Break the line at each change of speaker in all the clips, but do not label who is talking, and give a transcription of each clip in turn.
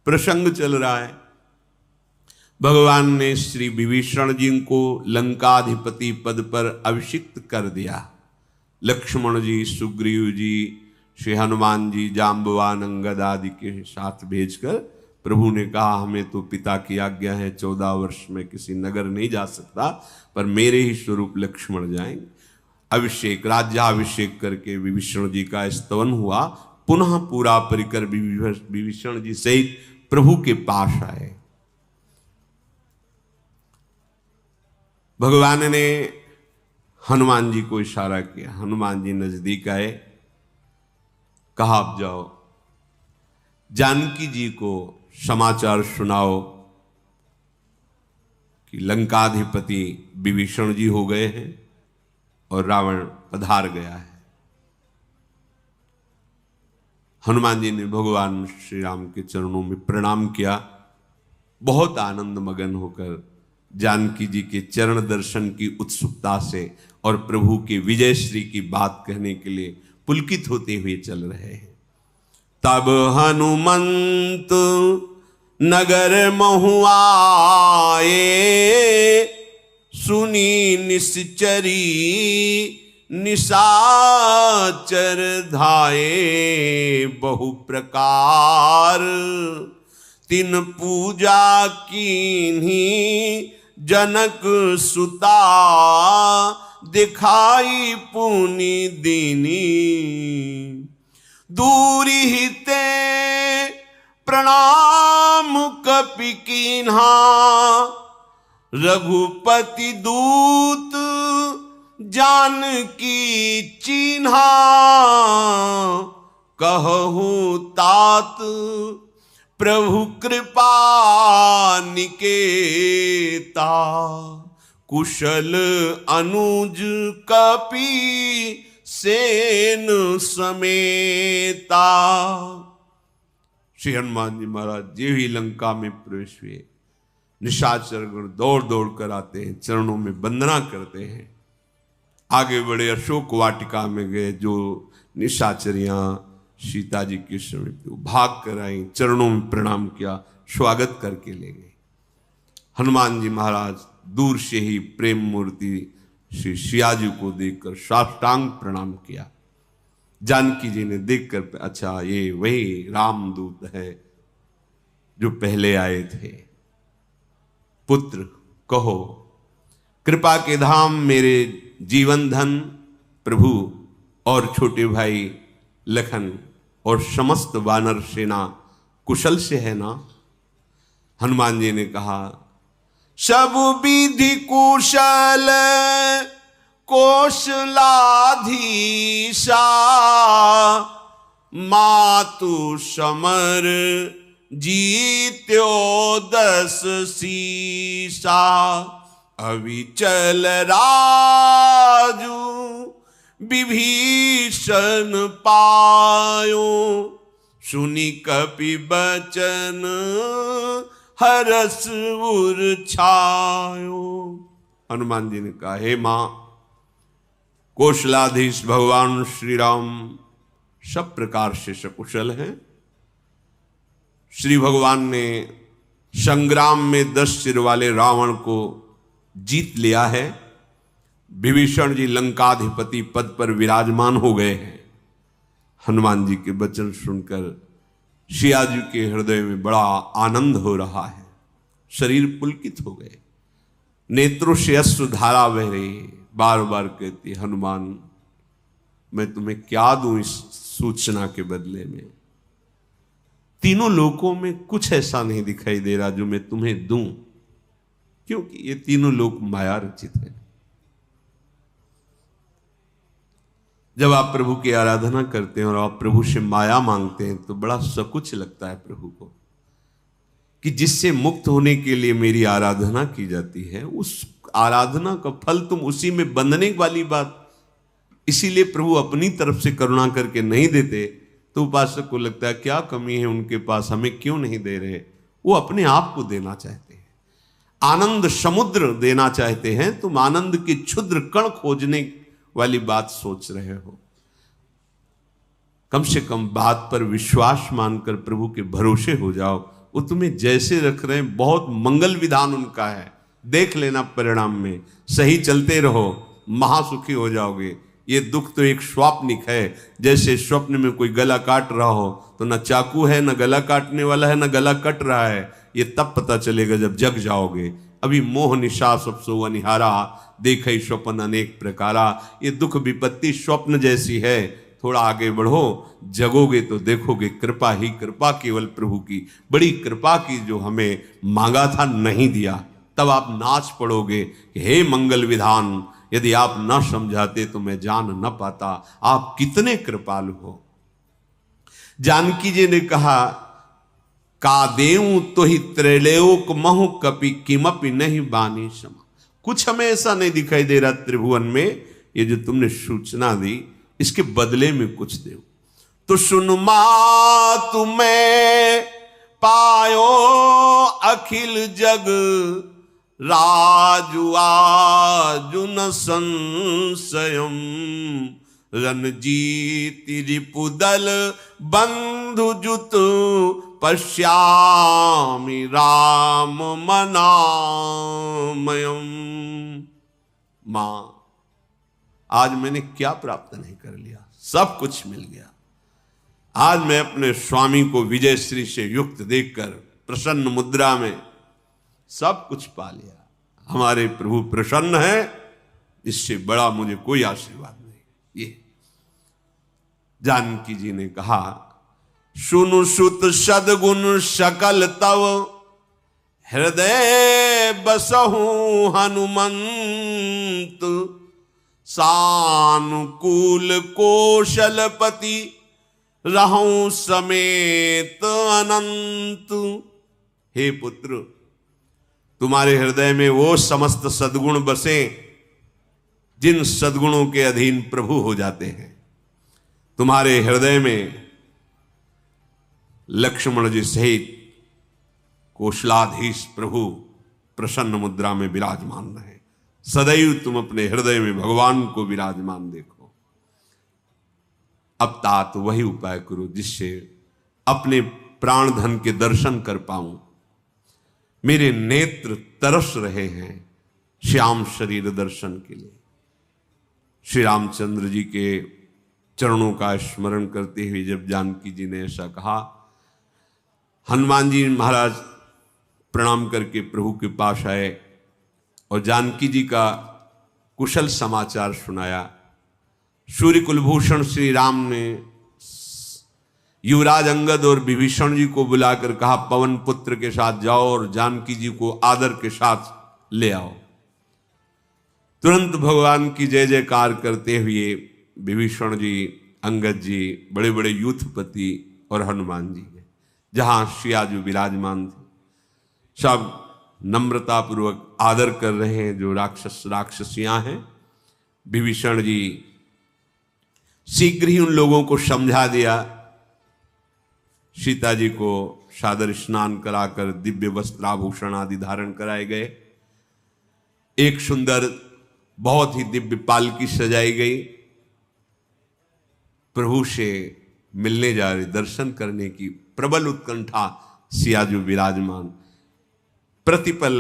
प्रसंग चल रहा है। भगवान ने श्री विभीषण जी को लंकाधिपति पद पर अभिषिक्त कर दिया। लक्ष्मण जी, सुग्रीव जी, श्री हनुमान जी, जाम्बवान, अंगद आदि के साथ भेजकर प्रभु ने कहा हमें तो पिता की आज्ञा है, 14 वर्ष में किसी नगर नहीं जा सकता, पर मेरे ही स्वरूप लक्ष्मण जाएंगे। अभिषेक, राज्याभिषेक करके विभीषण जी का स्तवन हुआ। पुनः पूरा परिकर विभीषण जी सहित प्रभु के पास आए। भगवान ने हनुमान जी को इशारा किया, हनुमान जी नजदीक आए, कहा आप जाओ, जानकी जी को समाचार सुनाओ कि लंकाधिपति विभीषण जी हो गए हैं और रावण पधार गया है। हनुमान जी ने भगवान श्री राम के चरणों में प्रणाम किया। बहुत आनंद मगन होकर जानकी जी के चरण दर्शन की उत्सुकता से और प्रभु के विजय श्री की बात कहने के लिए पुलकित होते हुए चल रहे हैं। तब हनुमंत नगर महुआए, सुनी निश्चरी निशाचर धाये, बहु प्रकार तिन पूजा कीन्ही, जनक सुता दिखाई पुनि दीनी। दूरी हिते प्रणाम कपि कीन्हा, रघुपति दूत जानकी चिन्हा। कहु तात प्रभु कृपा निकेता, कुशल अनुज कपि सेन समेता। श्री हनुमान जी महाराज जी ही लंका में प्रवेश हुए। निशाचर गण दौड़ दौड़ कर आते हैं, चरणों में वंदना करते हैं। आगे बढ़े, अशोक वाटिका में गए। जो निशाचरियां सीता जी के समय पे भाग कर आई, चरणों में प्रणाम किया, स्वागत करके ले गए। हनुमान जी महाराज दूर से ही प्रेम मूर्ति श्री सिया जी को देखकर साष्टांग प्रणाम किया। जानकी जी ने देखकर अच्छा ये वही रामदूत है जो पहले आए थे। पुत्र कहो, कृपा के धाम मेरे जीवन धन प्रभु और छोटे भाई लखन और समस्त वानर सेना कुशल से है ना? हनुमान जी ने कहा सब विधि कुशल कौशलाधीशा, मातु समर जीत्यो 10 शीशा। अविचल राजू विभीषण पायो, सुनि कपि बचन हरस उर छायो। हनुमान जी ने कहा हे मां, कौशलाधीश भगवान श्री राम सब प्रकार से सकुशल हैं। श्री भगवान ने संग्राम में 10 सिर वाले रावण को जीत लिया है। विभीषण जी लंकाधिपति पद पर विराजमान हो गए हैं। हनुमान जी के वचन सुनकर सिया जी के हृदय में बड़ा आनंद हो रहा है। शरीर पुलकित हो गए, नेत्रों से अश्रु धारा बह रही है। बार बार कहती हनुमान, मैं तुम्हें क्या दूं इस सूचना के बदले में? तीनों लोकों में कुछ ऐसा नहीं दिखाई दे रहा जो मैं तुम्हें दूं, क्योंकि ये तीनों लोक माया रचित है। जब आप प्रभु की आराधना करते हैं और आप प्रभु से माया मांगते हैं तो बड़ा सकुच लगता है प्रभु को कि जिससे मुक्त होने के लिए मेरी आराधना की जाती है, उस आराधना का फल तुम उसी में बंधने वाली बात। इसीलिए प्रभु अपनी तरफ से करुणा करके नहीं देते तो उपासक को लगता है क्या कमी है उनके पास, हमें क्यों नहीं दे रहे। वो अपने आप को देना चाहते हैं, आनंद समुद्र देना चाहते हैं। तुम आनंद के क्षुद्र कण खोजने वाली बात सोच रहे हो। कम से कम बात पर विश्वास मानकर प्रभु के भरोसे हो जाओ, वो तुम्हें जैसे रख रहे हैं बहुत मंगल विधान उनका है, देख लेना परिणाम में, सही चलते रहो, महासुखी हो जाओगे। ये दुख तो एक स्वाप्निक है, जैसे स्वप्न में कोई गला काट रहा हो तो न चाकू है, न गला काटने वाला है, न गला कट रहा है। ये तब पता चलेगा जब जग जाओगे। अभी मोह निशा सब सो अनिहारा, देखे स्वप्न अनेक प्रकारा। ये दुख विपत्ति स्वप्न जैसी है, थोड़ा आगे बढ़ो, जगोगे तो देखोगे कृपा ही कृपा, केवल प्रभु की बड़ी कृपा की, जो हमें मांगा था नहीं दिया। तब आप नाच पड़ोगे कि हे मंगल विधान, यदि आप न समझाते तो मैं जान न पाता, आप कितने कृपालु हो। जानकी जी ने कहा, का देऊं तो ही त्रैलोक महु कपि किमपि नहीं बानी समा। कुछ हमें ऐसा नहीं दिखाई दे रहा त्रिभुवन में, ये जो तुमने सूचना दी इसके बदले में कुछ दो तो सुन मा तुम्हें पायो अखिल जग राजु आजुन संशयम रणजीति रिपुदल बंधु जुत पश्यामि राम मनामयम। मां, आज मैंने क्या प्राप्त नहीं कर लिया, सब कुछ मिल गया। आज मैं अपने स्वामी को विजय श्री से युक्त देखकर प्रसन्न मुद्रा में सब कुछ पा लिया। हमारे प्रभु प्रसन्न है, इससे बड़ा मुझे कोई आशीर्वाद नहीं। ये जानकी जी ने कहा, सुनु सुत सदगुण सकल तव हृदय बसहु हनुमंत सानुकूल कौशलपति रहूं समेत अनंत। हे पुत्र, तुम्हारे हृदय में वो समस्त सद्गुण बसे जिन सद्गुणों के अधीन प्रभु हो जाते हैं। तुम्हारे हृदय में लक्ष्मण जी सहित कौशलाधीश प्रभु प्रसन्न मुद्रा में विराजमान रहे। सदैव तुम अपने हृदय में भगवान को विराजमान देखो। अब तात वही उपाय करो जिससे अपने प्राण धन के दर्शन कर पाऊं। मेरे नेत्र तरस रहे हैं श्याम शरीर दर्शन के लिए। श्री रामचंद्र जी के चरणों का स्मरण करते हुए जब जानकी जी ने ऐसा कहा, हनुमान जी महाराज प्रणाम करके प्रभु के पास आए और जानकी जी का कुशल समाचार सुनाया। सूर्य कुलभूषण श्री राम ने युवराज अंगद और विभीषण जी को बुलाकर कहा, पवन पुत्र के साथ जाओ और जानकी जी को आदर के साथ ले आओ। तुरंत भगवान की जय जयकार करते हुए विभीषण जी, अंगद जी, बड़े बड़े यूथपति और हनुमान जी जहां सियाजू विराजमान थे, सब नम्रता पूर्वक आदर कर रहे हैं जो राक्षस राक्षसियां हैं। विभीषण जी शीघ्र ही उन लोगों को समझा दिया। सीता जी को सादर स्नान कराकर दिव्य वस्त्राभूषण आदि धारण कराए गए। एक सुंदर बहुत ही दिव्य पालकी सजाई गई। प्रभु से मिलने जा रहे, दर्शन करने की प्रबल उत्कंठा सियाजू विराजमान। प्रतिपल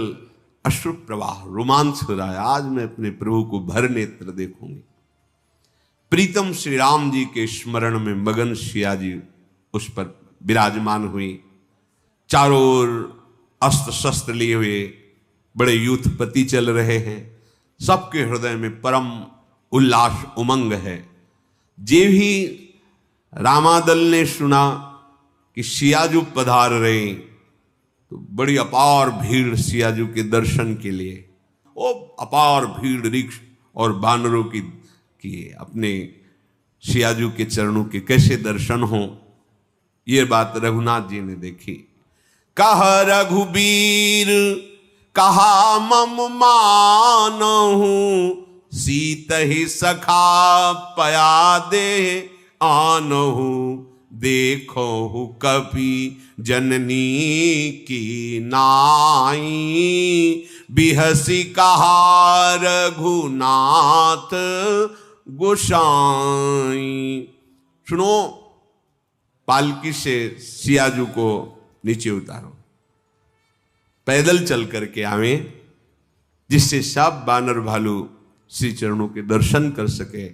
अश्रु प्रवाह, रोमांच हो रहा है। आज मैं अपने प्रभु को भर नेत्र देखूंगी। प्रीतम श्री राम जी के स्मरण में मगन सियाजी उस पर विराजमान हुई। चारों ओर अस्त्र शस्त्र लिए हुए बड़े यूथपति चल रहे हैं। सबके हृदय में परम उल्लास उमंग है। जे भी रामादल ने सुना कि सियाजू पधार रहे तो बड़ी अपार भीड़ सियाजू के दर्शन के लिए, वो अपार भीड़ रिक्ष और बानरों की अपने सियाजू के चरणों के कैसे दर्शन हो, ये बात रघुनाथ जी ने देखी। कह रघुबीर कहा मम मानहु, सीत ही सखा पया दे आनहु, देखो कपि जननी की नाई, बिहसी कहा रघुनाथ गोसाई। सुनो, पालकी से सियाजू को नीचे उतारो। पैदल चल करके आवे, जिससे सब बानर भालू श्री चरणों के दर्शन कर सके।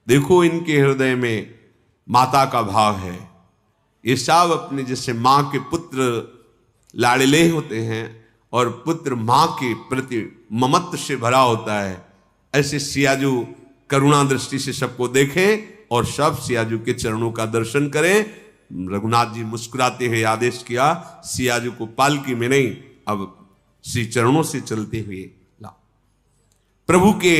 देखो इनके हृदय में माता का भाव है। ये सब अपने जैसे माँ के पुत्र लाड़ले होते हैं और पुत्र माँ के प्रति ममत्व से भरा होता है, ऐसे सियाजू करुणा दृष्टि से सबको देखें और सब सियाजू के चरणों का दर्शन करें। रघुनाथ जी मुस्कुराते हुए आदेश किया, सियाजू को पालकी में नहीं, अब श्री चरणों से चलते हुए ला। प्रभु के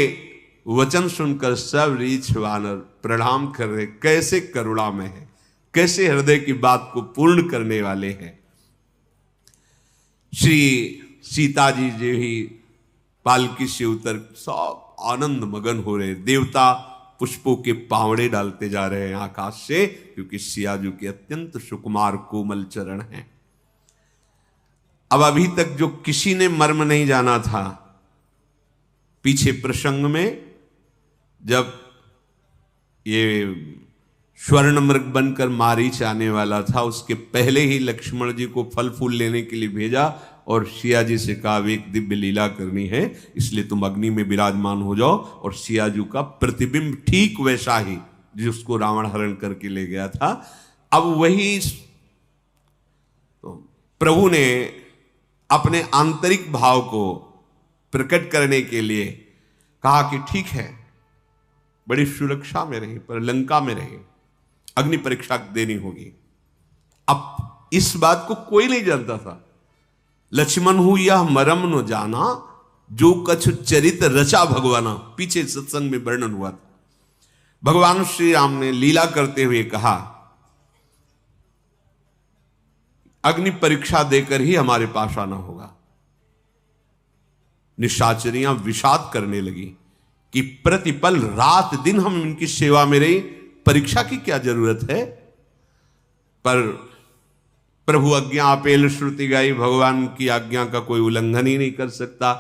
वचन सुनकर सब रीछ वानर प्रणाम कर रहे। कैसे करुणामय है, कैसे हृदय की बात को पूर्ण करने वाले हैं। श्री सीता जी जो ही पालकी से उतर सब आनंद मगन हो रहे। देवता पुष्पों के पावड़े डालते जा रहे हैं आकाश से, क्योंकि सियाजू के अत्यंत सुकुमार कोमल चरण हैं। अब अभी तक जो किसी ने मर्म नहीं जाना था, पीछे प्रसंग में जब ये स्वर्ण मृग बनकर मारीच आने वाला था, उसके पहले ही लक्ष्मण जी को फल फूल लेने के लिए भेजा और सिया जी से कहा एक दिव्य लीला करनी है, इसलिए तुम अग्नि में विराजमान हो जाओ। और सियाजू का प्रतिबिंब ठीक वैसा ही जिसको रावण हरण करके ले गया था। अब वही तो प्रभु ने अपने आंतरिक भाव को प्रकट करने के लिए कहा कि ठीक है, बड़ी सुरक्षा में रही पर लंका में रहे, अग्नि परीक्षा देनी होगी। अब इस बात को कोई नहीं जानता था। लक्ष्मण हूं यह मरम न जाना, जो कछु चरित रचा भगवाना, पीछे सत्संग में वर्णन हुआ था। भगवान श्री राम ने लीला करते हुए कहा, अग्नि परीक्षा देकर ही हमारे पास आना होगा। निशाचरियां विषाद करने लगी कि प्रतिपल रात दिन हम इनकी सेवा में रही, परीक्षा की क्या जरूरत है। पर प्रभु आज्ञा अपेल श्रुति गाई, भगवान की आज्ञा का कोई उल्लंघन ही नहीं कर सकता।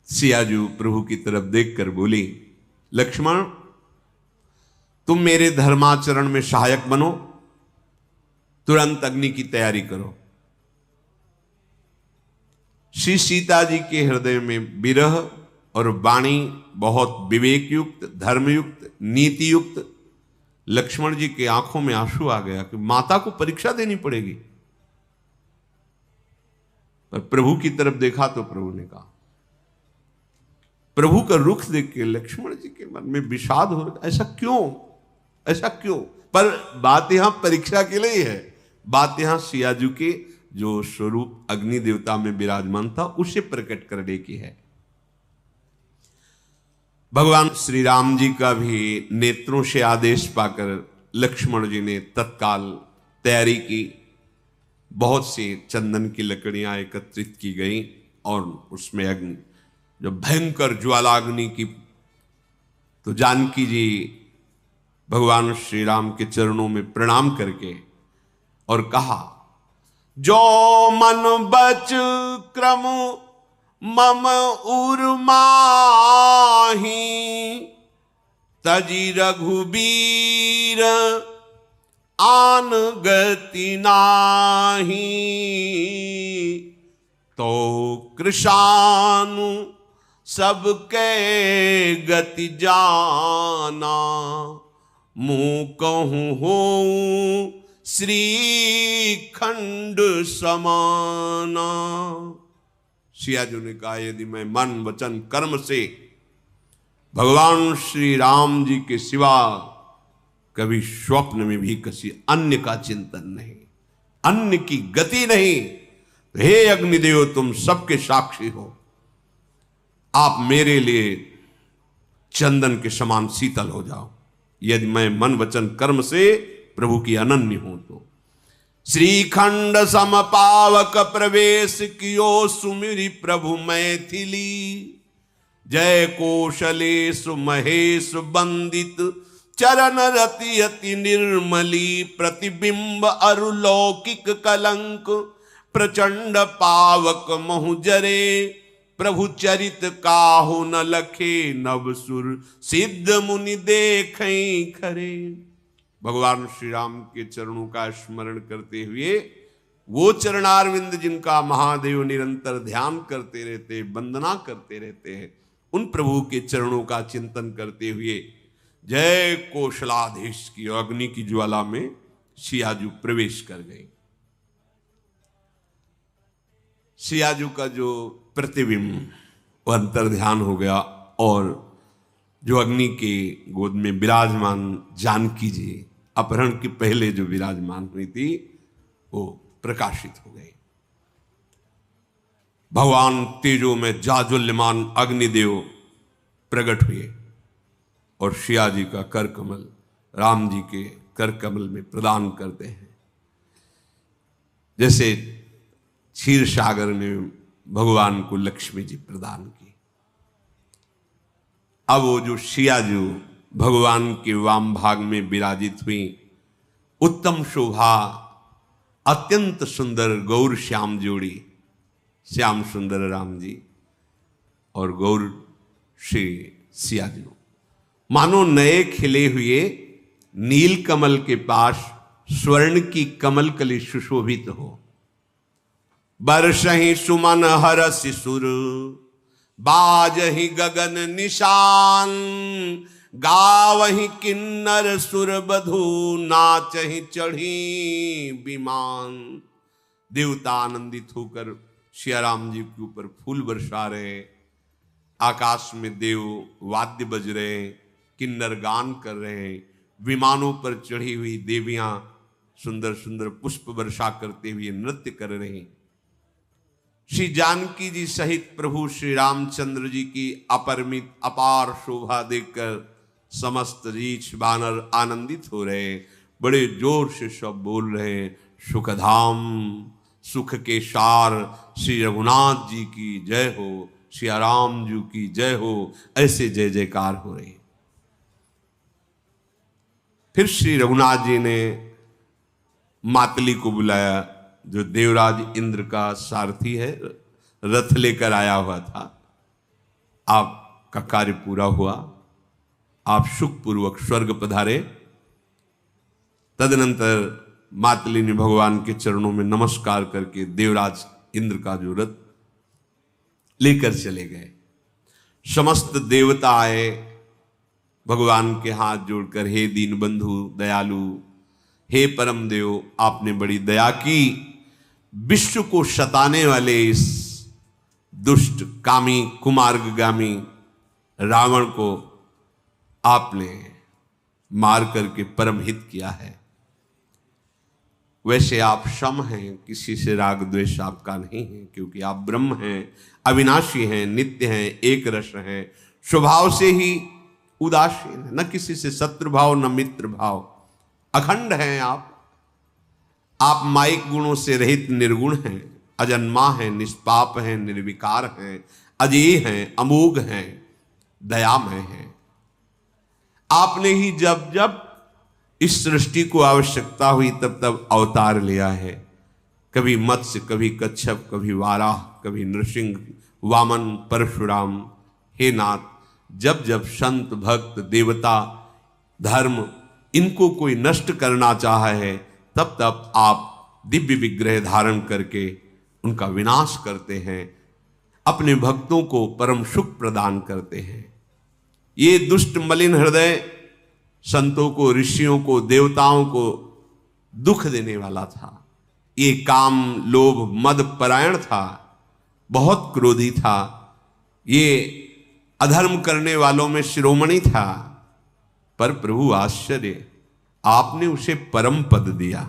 सियाजू प्रभु की तरफ देखकर बोली, लक्ष्मण तुम मेरे धर्माचरण में सहायक बनो, तुरंत अग्नि की तैयारी करो। श्री सीता जी के हृदय में विरह और वाणी बहुत विवेक युक्त, धर्मयुक्त, नीति युक्त। लक्ष्मण जी के आंखों में आंसू आ गया कि माता को परीक्षा देनी पड़ेगी। पर प्रभु की तरफ देखा तो प्रभु ने कहा, प्रभु का रुख देख के लक्ष्मण जी के मन में विषाद हो रहा, ऐसा क्यों, ऐसा क्यों। पर बात यहां परीक्षा के लिए है, बात यहां सियाजू के जो स्वरूप अग्नि देवता में विराजमान था उसे प्रकट करने की है। भगवान श्री राम जी का भी नेत्रों से आदेश पाकर लक्ष्मण जी ने तत्काल तैयारी की। बहुत सी चंदन की लकड़ियां एकत्रित की गई और उसमें अग्नि, जो भयंकर ज्वालाग्नि की, तो जानकी जी भगवान श्री राम के चरणों में प्रणाम करके और कहा, जो मन बच क्रम मम उर्माही, तजी रघुबीर आन गति नाही, तो कृशानु सबके गति जाना, मुँह कहूँ हो श्री खंड समाना। सियाजू ने कहा, यदि मैं मन वचन कर्म से भगवान श्री राम जी के सिवा कभी स्वप्न में भी किसी अन्य का चिंतन नहीं, अन्य की गति नहीं, तो हे अग्निदेव तुम सबके साक्षी हो, आप मेरे लिए चंदन के समान शीतल हो जाओ, यदि मैं मन वचन कर्म से प्रभु की अनन्य हूं तो। श्रीखंड समपावक प्रवेश कियो सुमिरि प्रभु मैथिली, जय कौशलेश महेश बंदित चरण रति अति निर्मली, प्रतिबिंब अरुलौकिक कलंक प्रचंड पावक महु जरे, प्रभु चरित काहु न लखे नवसुर सिद्ध मुनि देखें खरे। भगवान श्री राम के चरणों का स्मरण करते हुए वो चरणारविंद जिनका महादेव निरंतर ध्यान करते रहते, वंदना करते रहते हैं, उन प्रभु के चरणों का चिंतन करते हुए जय कोशलाधीश की अग्नि की ज्वाला में सियाजू प्रवेश कर गए। सियाजू का जो प्रतिबिंब वो अंतर ध्यान हो गया और जो अग्नि के गोद में विराजमान जानकी जी अपहरण के पहले जो विराजमान हुई थी वो प्रकाशित हो गई। भगवान तेजो में जाजुल्यमान अग्निदेव प्रकट हुए और सिया जी का कर कमल राम जी के कर कमल में प्रदान करते हैं। जैसे क्षीर सागर ने भगवान को लक्ष्मी जी प्रदान की। अब वो जो सिया जो भगवान के वाम भाग में विराजित हुई, उत्तम शोभा, अत्यंत सुंदर गौर श्याम जोड़ी, श्याम सुंदर राम जी और गौर श्री सिया जी, मानो नए खिले हुए नील कमल के पास स्वर्ण की कमल कली सुशोभित हो। बरसहि सुमन हरस सुर, बाजहि गगन निशान, गावहि किन्नर सुर बधू, नाचहि चढ़ी विमान। देवता आनंदित होकर सिया राम जी के ऊपर फूल बरसा रहे, आकाश में देव वाद्य बज रहे, किन्नर गान कर रहे, विमानों पर चढ़ी हुई देवियां सुंदर सुंदर पुष्प वर्षा करते हुए नृत्य कर रहे। श्री जानकी जी सहित प्रभु श्री रामचंद्र जी की अपरिमित अपार शोभा देखकर समस्त रीछ बानर आनंदित हो रहे, बड़े जोर से सब बोल रहे, सुखधाम सुख के सार श्री रघुनाथ जी की जय हो, श्री राम जी की जय हो, ऐसे जय जयकार हो रहे। फिर श्री रघुनाथ जी ने मातली को बुलाया, जो देवराज इंद्र का सारथी है, रथ लेकर आया हुआ था। आपका कार्य पूरा हुआ, आप सुखपूर्वक स्वर्ग पधारे। तदनंतर मातली ने भगवान के चरणों में नमस्कार करके देवराज इंद्र का जो रथ लेकर चले गए। समस्त देवता आए, भगवान के हाथ जोड़कर, हे दीन बंधु दयालु, हे परम देव, आपने बड़ी दया की, विश्व को सताने वाले इस दुष्ट कामी कुमार्गगामी रावण को आपने मार करके परम हित किया है। वैसे आप सम हैं, किसी से राग द्वेष आपका नहीं है, क्योंकि आप ब्रह्म हैं, अविनाशी हैं, नित्य हैं, एक रस हैं, स्वभाव से ही उदासीन है, न किसी से शत्रु भाव न मित्र भाव, अखंड हैं आप माइक गुणों से रहित निर्गुण हैं, अजन्मा हैं, निष्पाप हैं, निर्विकार हैं, अजेय हैं, अमोघ हैं, दयामय हैं। आपने ही जब जब इस सृष्टि को आवश्यकता हुई तब तब अवतार लिया है, कभी मत्स्य, कभी कच्छप, कभी वाराह, कभी नृसिंह, वामन, परशुराम। हे नाथ, जब जब संत भक्त देवता धर्म इनको कोई नष्ट करना चाहा है, तब तब आप दिव्य विग्रह धारण करके उनका विनाश करते हैं, अपने भक्तों को परम सुख प्रदान करते हैं। ये दुष्ट मलिन हृदय संतों को, ऋषियों को, देवताओं को दुख देने वाला था। ये काम लोभ मद परायण था, बहुत क्रोधी था, ये अधर्म करने वालों में शिरोमणि था। पर प्रभु आश्चर्य, आपने उसे परम पद दिया,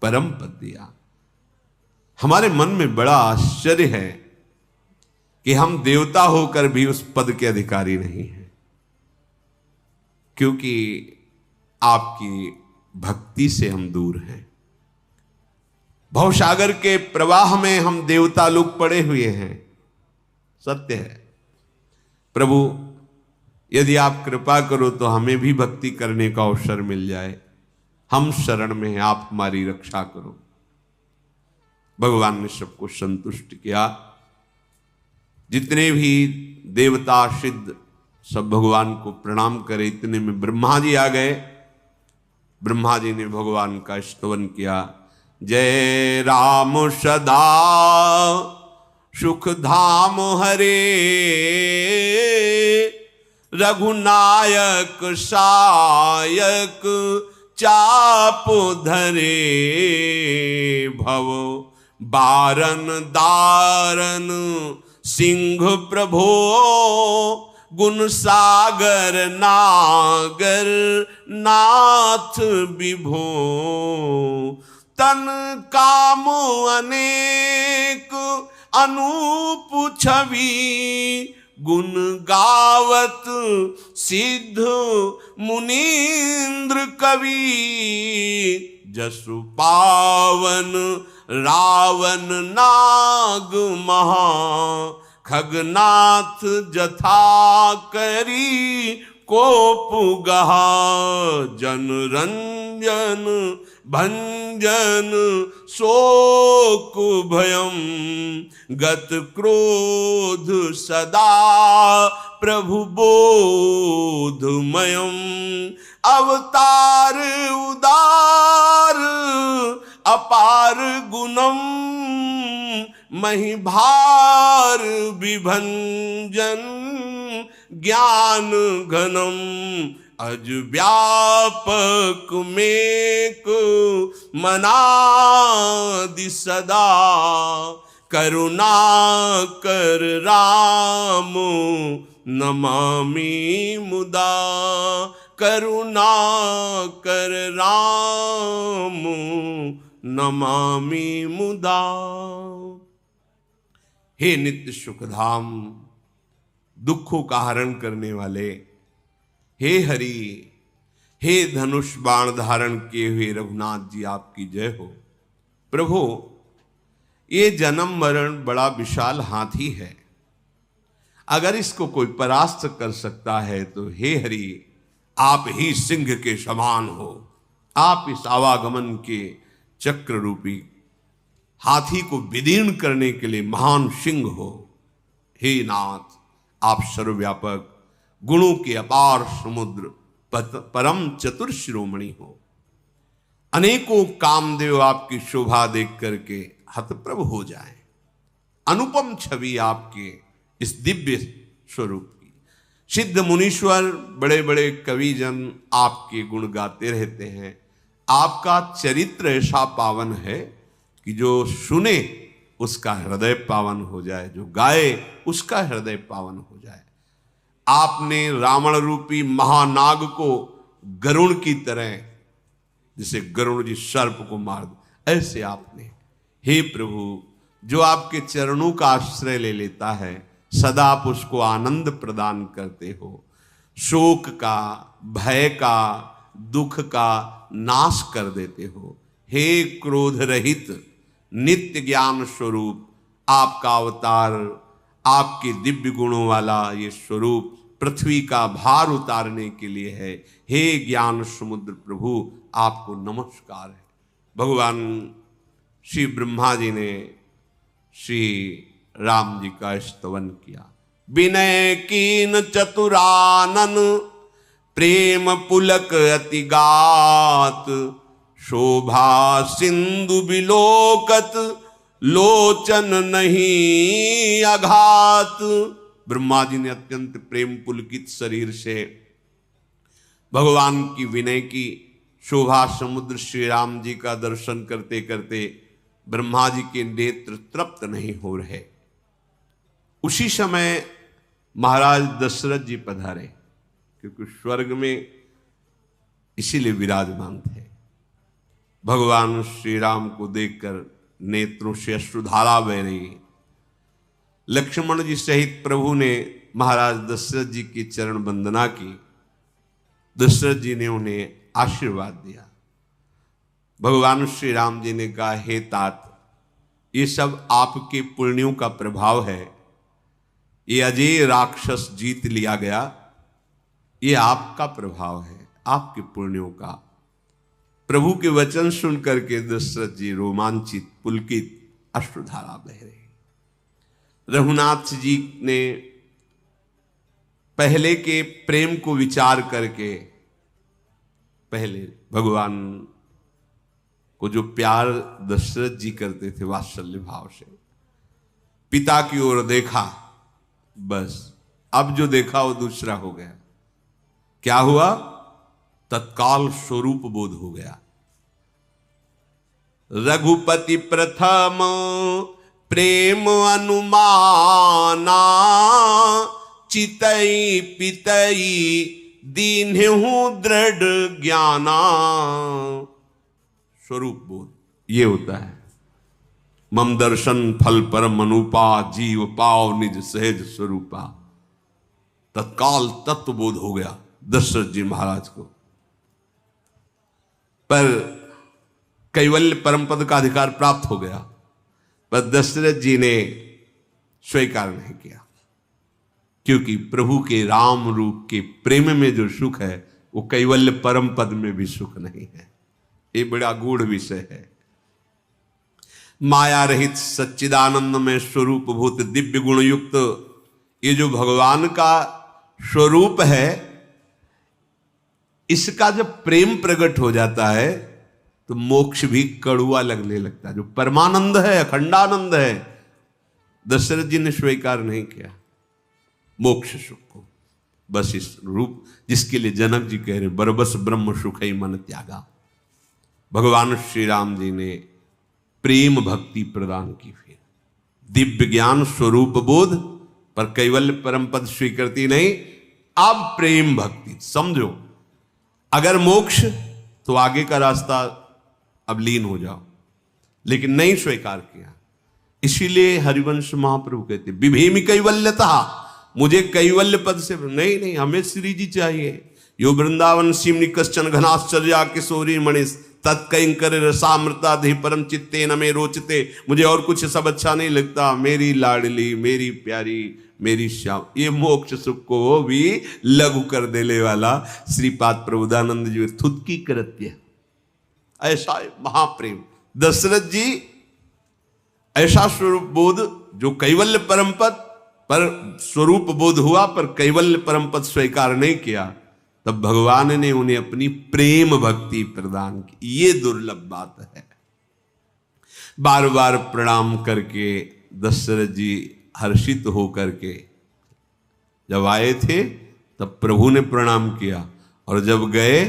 परम पद दिया। हमारे मन में बड़ा आश्चर्य है कि हम देवता होकर भी उस पद के अधिकारी नहीं हैं, क्योंकि आपकी भक्ति से हम दूर हैं। भवसागर के प्रवाह में हम देवता लोग पड़े हुए हैं, सत्य है। प्रभु, यदि आप कृपा करो तो हमें भी भक्ति करने का अवसर मिल जाए। हम शरण में हैं, आप हमारी रक्षा करो। भगवान ने सबको संतुष्ट किया। जितने भी देवता सिद्ध सब भगवान को प्रणाम करे। इतने में ब्रह्मा जी आ गए। ब्रह्मा जी ने भगवान का स्तवन किया, जय राम सदा सुख धाम हरे, रघुनायक सायक चाप धरे, भव बारन दारन सिंह प्रभो, गुण सागर नागर नाथ विभो, तन काम अनेक अनूप छवि, गुण गावत सिद्ध मुनीन्द्र कवि, जसु पावन रावण नाग महा, खगनाथ जथा करी कोप गहा, जन रंजन भंजन शोक भयम, गत क्रोध सदा प्रभु बोधमयम, अवतार उदार अपार गुणम, महिभार विभंजन ज्ञान घनम, अज व्यापक मेक मनादि सदा, करुणा कर राम नमामि मुदा, करुणा कर राम नमामि मुदा। हे नित्य सुखधाम, दुखों का हरण करने वाले, हे हरि, हे धनुष बाण धारण किए हुए रघुनाथ जी आपकी जय हो। प्रभु, ये जन्म मरण बड़ा विशाल हाथी है, अगर इसको कोई परास्त कर सकता है तो हे हरि, आप ही सिंह के समान हो। आप इस आवागमन के चक्र रूपी हाथी को विदीर्ण करने के लिए महान सिंह हो। हे नाथ, आप सर्वव्यापक, गुणों के अपार समुद्र, परम चतुर शिरोमणि हो। अनेकों कामदेव आपकी शोभा देख करके हतप्रभ हो जाएं। अनुपम छवि आपके इस दिव्य स्वरूप की। सिद्ध मुनीश्वर, बड़े बड़े कविजन आपके गुण गाते रहते हैं। आपका चरित्र ऐसा पावन है कि जो सुने उसका हृदय पावन हो जाए, जो गाए उसका हृदय पावन हो जाए। आपने रावण रूपी महानाग को गरुण की तरह, जिसे गरुण जी सर्प को मार दो, ऐसे आपने, हे प्रभु, जो आपके चरणों का आश्रय ले लेता है सदा आप उसको आनंद प्रदान करते हो। शोक का, भय का, दुख का नाश कर देते हो। हे क्रोध रहित नित्य ज्ञान स्वरूप, आपका अवतार, आपके दिव्य गुणों वाला ये स्वरूप पृथ्वी का भार उतारने के लिए है। हे ज्ञान समुद्र प्रभु, आपको नमस्कार है। भगवान श्री ब्रह्मा जी ने श्री राम जी का स्तवन किया। विनय कीन चतुरानन, प्रेम पुलक अति गात, शोभा सिंधु बिलोकत, लोचन नहीं अघात। ब्रह्मा जी ने अत्यंत प्रेम पुलकित शरीर से भगवान की विनय की शोभा समुद्र श्री राम जी का दर्शन करते करते ब्रह्मा जी के नेत्र तृप्त नहीं हो रहे। उसी समय महाराज दशरथ जी पधारे, क्योंकि स्वर्ग में इसीलिए विराजमान थे। भगवान श्री राम को देखकर नेत्रों से अश्रुधारा बह रही। लक्ष्मण जी सहित प्रभु ने महाराज दशरथ जी की चरण वंदना की। दशरथ जी ने उन्हें आशीर्वाद दिया। भगवान श्री राम जी ने कहा, हे तात, ये सब आपके पुण्यों का प्रभाव है। ये अजय राक्षस जीत लिया गया, ये आपका प्रभाव है, आपके पुण्यों का। प्रभु के वचन सुन करके दशरथ जी रोमांचित, पुलकित, अश्रुधारा बह रही। रघुनाथ जी ने पहले के प्रेम को विचार करके पहले भगवान को जो प्यार दशरथ जी करते थे वात्सल्य भाव से, पिता की ओर देखा, बस अब जो देखा वो दूसरा हो गया। क्या हुआ? तत्काल स्वरूप बोध हो गया। रघुपति प्रथम प्रेम अनुमाना, चितई पितई दीन्हु दृढ़ ज्ञाना। स्वरूप बोध ये होता है। मम दर्शन फल परम अनुपा, जीव पाव निज सहज स्वरूपा। तत्काल तत्वबोध हो गया दशरथ जी महाराज को। पर कैवल्य परम पद का अधिकार प्राप्त हो गया, पर दशरथ जी ने स्वीकार नहीं किया, क्योंकि प्रभु के राम रूप के प्रेम में जो सुख है वो कैवल्य परम पद में भी सुख नहीं है। ये बड़ा गूढ़ विषय है। माया रहित सच्चिदानंद में स्वरूप भूत दिव्य गुण युक्त ये जो भगवान का स्वरूप है, इसका जब प्रेम प्रकट हो जाता है तो मोक्ष भी कड़ुआ लगने लगता है। जो परमानंद है, अखंडानंद है, दशरथ जी ने स्वीकार नहीं किया मोक्ष सुख को। बस इस रूप जिसके लिए जनक जी कह रहे बरबस ब्रह्म सुख ही मन त्यागा। भगवान श्री राम जी ने प्रेम भक्ति प्रदान की, फिर दिव्य ज्ञान स्वरूप बोध, पर कैवल्य परम पद स्वीकृति नहीं। अब प्रेम भक्ति समझो। अगर मोक्ष तो आगे का रास्ता अब लीन हो जाओ, लेकिन नहीं स्वीकार किया। इसीलिए हरिवंश महाप्रभु कहते विभेमि कैवल्यता, मुझे कैवल्य पद से नहीं, हमें श्री जी चाहिए। यो वृंदावन सीमनि कश्चन घनाश्चर्या किशोरी मणिस तत्कंकर रसामृता धी परम चित्ते न में रोचते। मुझे और कुछ सब अच्छा नहीं लगता, मेरी लाडली, मेरी प्यारी, मेरी श्याम। ये मोक्ष सुख को भी लघु कर देने वाला श्रीपाद प्रबोधानंद जी थुतकी कृत्य। ऐसा महाप्रेम दशरथ जी, ऐसा स्वरूप बोध जो कैवल्य परम पद पर स्वरूप बोध हुआ, पर कैवल्य परम पद स्वीकार नहीं किया। तब भगवान ने उन्हें अपनी प्रेम भक्ति प्रदान की। ये दुर्लभ बात है। बार बार प्रणाम करके दशरथ जी हर्षित होकर के जब आए थे तब प्रभु ने प्रणाम किया, और जब गए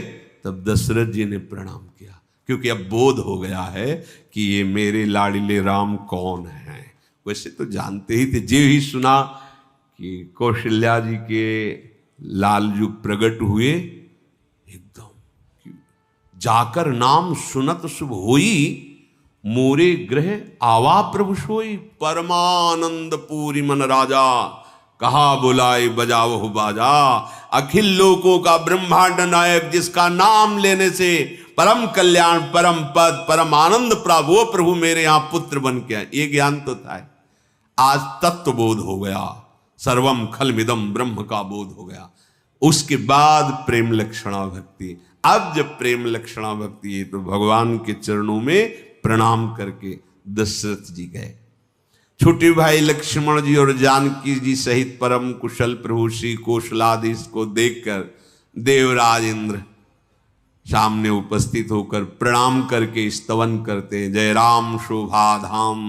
तब दशरथ जी ने प्रणाम किया, क्योंकि अब बोध हो गया है कि ये मेरे लाडले राम कौन हैं। वैसे तो जानते ही थे, जो ही सुना कि कौशल्या जी के लाल युग प्रकट हुए, एकदम जाकर नाम सुनत शुभ होई, मोरे ग्रह आवा प्रभु सोई। परमानंद पूरी मन राजा, कहा बुलाए बजाओ बाजा। अखिल लोकों का ब्रह्मांड नायक, जिसका नाम लेने से परम कल्याण, परम पद, परम आनंद प्राप्त, वो प्रभु मेरे यहां पुत्र बन के आए। ये ज्ञान तो था। आज तत्व बोध हो गया, सर्वम खलमिदम ब्रह्म का बोध हो गया। उसके बाद प्रेम लक्षणा भक्ति। अब जब प्रेम लक्षणा भक्ति है तो भगवान के चरणों में प्रणाम करके दशरथ जी गए। छोटे भाई लक्ष्मण जी और जानकी जी सहित परम कुशल प्रभु श्री कौशलाधीश को देखकर देवराज इंद्र सामने उपस्थित होकर प्रणाम करके स्तवन करते हैं। जय राम शोभा धाम,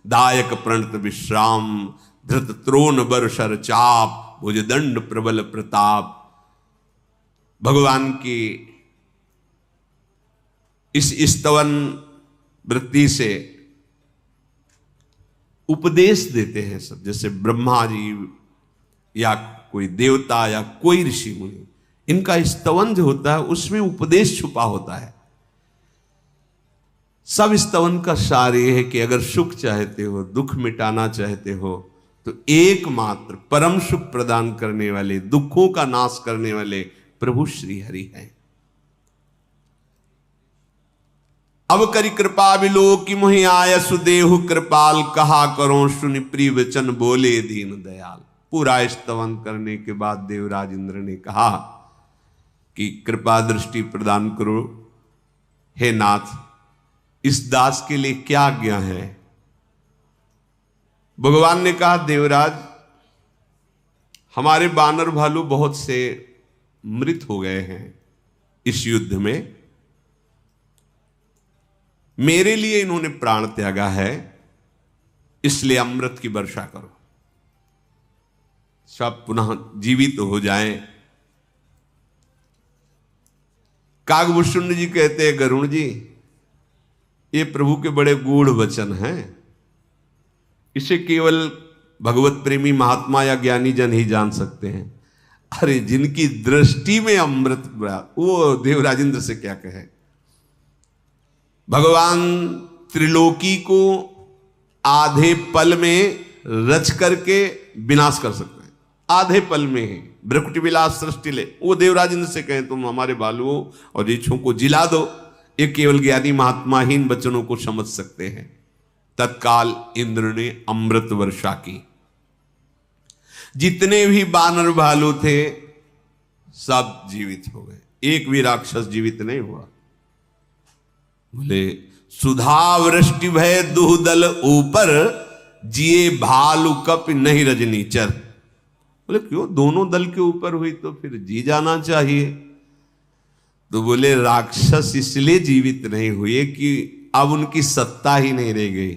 दायक प्रणत विश्राम, धृत त्रोण बरसर चाप, भुजदंड प्रबल प्रताप। भगवान की इस स्तवन वृत्ति से उपदेश देते हैं सब। जैसे ब्रह्मा जी या कोई देवता या कोई ऋषि मुनि, इनका स्तवन जो होता है उसमें उपदेश छुपा होता है। सब स्तवन का सार ये है कि अगर सुख चाहते हो, दुख मिटाना चाहते हो, तो एकमात्र परम सुख प्रदान करने वाले, दुखों का नाश करने वाले प्रभु श्री हरि हैं। अब करी कृपा बिलो कि मुहि आय सुदेहु कृपाल, कहा करो सुनि प्रिय वचन बोले दीन दयाल। पूरा स्तवन करने के बाद देवराज इंद्र ने कहा कि कृपा दृष्टि प्रदान करो, हे नाथ, इस दास के लिए क्या आज्ञा है। भगवान ने कहा, देवराज, हमारे बानर भालू बहुत से मृत हो गए हैं इस युद्ध में, मेरे लिए इन्होंने प्राण त्यागा है, इसलिए अमृत की वर्षा करो, सब पुनः जीवित हो जाएं। कागभूषण जी कहते हैं, गरुण जी ये प्रभु के बड़े गूढ़ वचन हैं, इसे केवल भगवत प्रेमी महात्मा या ज्ञानी जन ही जान सकते हैं। अरे जिनकी दृष्टि में अमृत, वो देवराजेंद्र से क्या कहे। भगवान त्रिलोकी को आधे पल में रच करके विनाश कर सकते हैं, आधे पल में ही। भ्रकुटी विलास सृष्टि ले, वो देवराजेंद्र से कहें तुम हमारे बालुओं और रीछों को जिला दो, ये केवल ज्ञानी महात्माहीन वचनों को समझ सकते हैं। तत्काल इंद्र ने अमृत वर्षा की। जितने भी बानर भालू थे सब जीवित हो गए, एक भी राक्षस जीवित नहीं हुआ। बोले सुधा वृष्टि भय दुहदल ऊपर, जिए भालू कप नहीं रजनीचर। बोले क्यों, दोनों दल के ऊपर हुई तो फिर जी जाना चाहिए। तो बोले राक्षस इसलिए जीवित नहीं हुए कि अब उनकी सत्ता ही नहीं रह गई,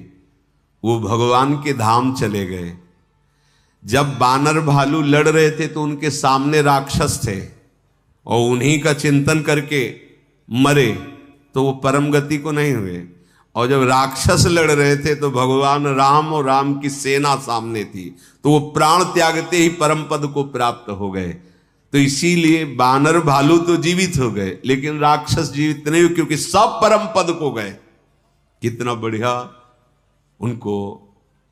वो भगवान के धाम चले गए। जब बानर भालू लड़ रहे थे तो उनके सामने राक्षस थे और उन्हीं का चिंतन करके मरे, तो वो परम गति को नहीं हुए। और जब राक्षस लड़ रहे थे तो भगवान राम और राम की सेना सामने थी, तो वो प्राण त्यागते ही परम पद को प्राप्त हो गए। तो इसीलिए बानर भालू तो जीवित हो गए, लेकिन राक्षस जीवित नहीं हुए, क्योंकि सब परम पद को गए। कितना बढ़िया उनको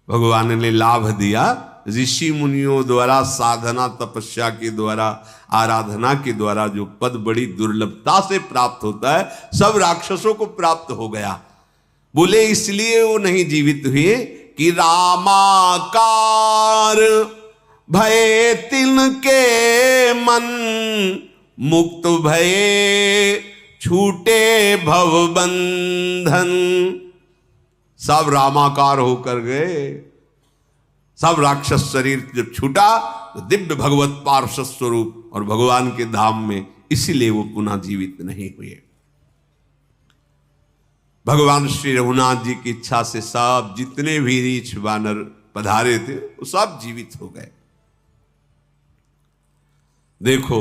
भगवान ने लाभ दिया। ऋषि मुनियों द्वारा साधना तपस्या के द्वारा आराधना के द्वारा जो पद बड़ी दुर्लभता से प्राप्त होता है, सब राक्षसों को प्राप्त हो गया। बोले इसलिए वो नहीं जीवित हुए कि रामाकार भय तिनके मन, मुक्त भये छूटे भव बंधन। सब रामाकार होकर गए, सब राक्षस शरीर जब छूटा तो दिव्य भगवत पार्षद स्वरूप और भगवान के धाम में, इसीलिए वो पुनः जीवित नहीं हुए। भगवान श्री रघुनाथ जी की इच्छा से सब जितने भी रीछ बानर पधारे थे वो सब जीवित हो गए। देखो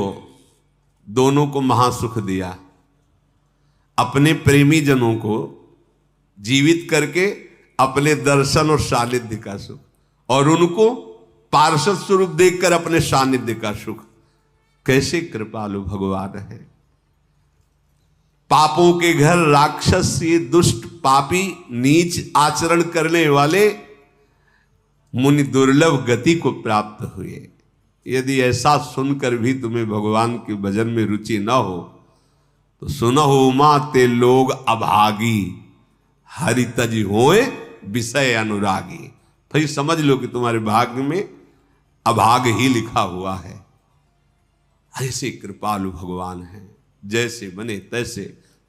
दोनों को महासुख दिया, अपने प्रेमी जनों को जीवित करके अपने दर्शन और सानिध्य का सुख, और उनको पार्षद स्वरूप देखकर अपने सानिध्य का सुख। कैसे कृपालु भगवान है। पापों के घर राक्षस, ये दुष्ट पापी नीच आचरण करने वाले मुनि दुर्लभ गति को प्राप्त हुए। यदि ऐसा सुनकर भी तुम्हें भगवान के भजन में रुचि न हो तो सुनहो उमा ते लोग अभागी, हरि तज होए विषय अनुरागी। फिर समझ लो कि तुम्हारे भाग्य में अभाग ही लिखा हुआ है। ऐसे कृपालु भगवान हैं, जैसे बने तैसे